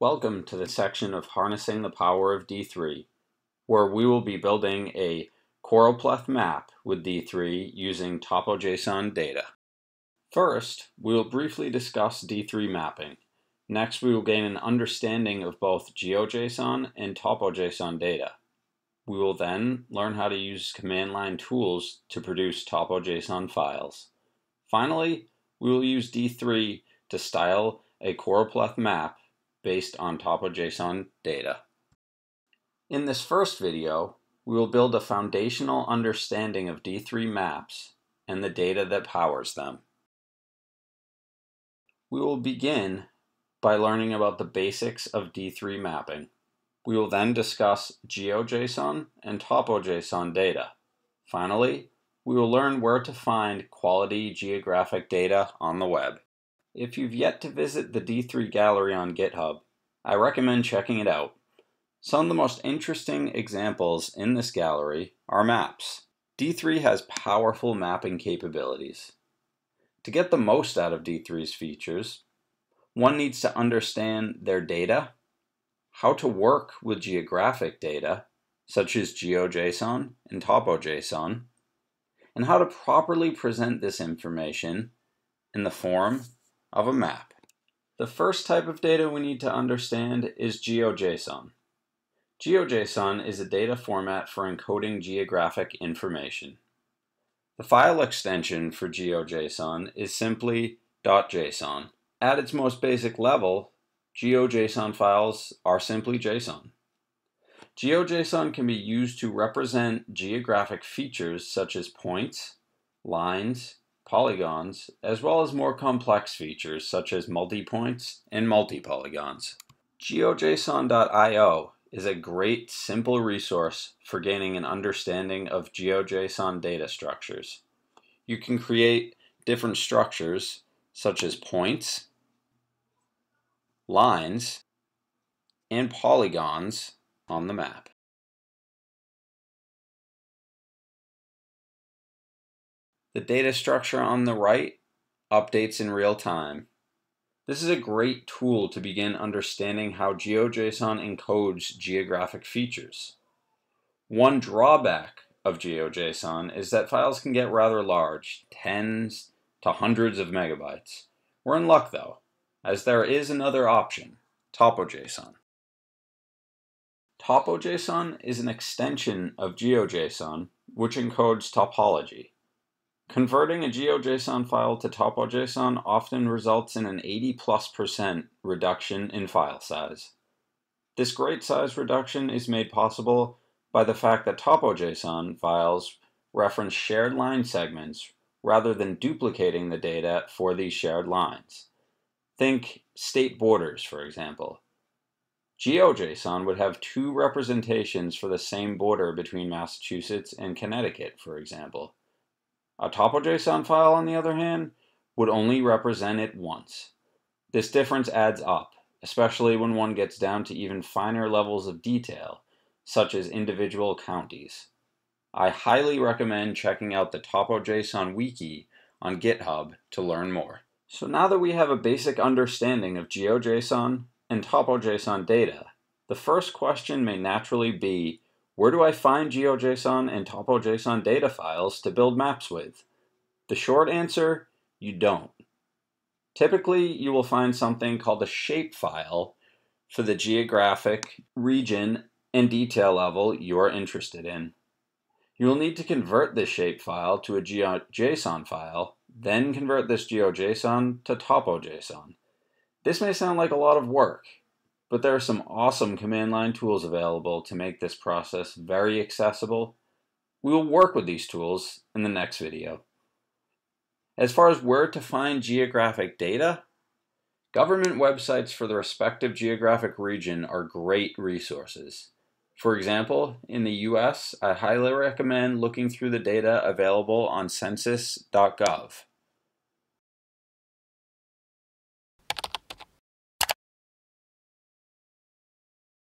Welcome to the section of Harnessing the Power of D3, where we will be building a choropleth map with D3 using TopoJSON data. First, we will briefly discuss D3 mapping. Next, we will gain an understanding of both GeoJSON and TopoJSON data. We will then learn how to use command line tools to produce TopoJSON files. Finally, we will use D3 to style a choropleth map based on TopoJSON data. In this first video, we will build a foundational understanding of D3 maps and the data that powers them. We will begin by learning about the basics of D3 mapping. We will then discuss GeoJSON and TopoJSON data. Finally, we will learn where to find quality geographic data on the web. If you've yet to visit the D3 gallery on GitHub, I recommend checking it out. Some of the most interesting examples in this gallery are maps. D3 has powerful mapping capabilities. To get the most out of D3's features, one needs to understand their data, how to work with geographic data, such as GeoJSON and TopoJSON, and how to properly present this information in the form of a map. The first type of data we need to understand is GeoJSON. GeoJSON is a data format for encoding geographic information. The file extension for GeoJSON is simply .json. At its most basic level, GeoJSON files are simply JSON. GeoJSON can be used to represent geographic features such as points, lines, polygons, as well as more complex features such as multi-points and multi-polygons. GeoJSON.io is a great, simple resource for gaining an understanding of GeoJSON data structures. You can create different structures such as points, lines, and polygons on the map. The data structure on the right updates in real time. This is a great tool to begin understanding how GeoJSON encodes geographic features. One drawback of GeoJSON is that files can get rather large, tens to hundreds of megabytes. We're in luck though, as there is another option, TopoJSON. TopoJSON is an extension of GeoJSON which encodes topology. Converting a GeoJSON file to TopoJSON often results in an 80+% reduction in file size. This great size reduction is made possible by the fact that TopoJSON files reference shared line segments rather than duplicating the data for these shared lines. Think state borders, for example. GeoJSON would have two representations for the same border between Massachusetts and Connecticut, for example. A TopoJSON file, on the other hand, would only represent it once. This difference adds up, especially when one gets down to even finer levels of detail, such as individual counties. I highly recommend checking out the TopoJSON wiki on GitHub to learn more. So now that we have a basic understanding of GeoJSON and TopoJSON data, the first question may naturally be, where do I find GeoJSON and TopoJSON data files to build maps with? The short answer, you don't. Typically, you will find something called a shapefile for the geographic region and detail level you are interested in. You will need to convert this shapefile to a GeoJSON file, then convert this GeoJSON to TopoJSON. This may sound like a lot of work, but there are some awesome command line tools available to make this process very accessible. We will work with these tools in the next video. As far as where to find geographic data, government websites for the respective geographic region are great resources. For example, in the US, I highly recommend looking through the data available on census.gov.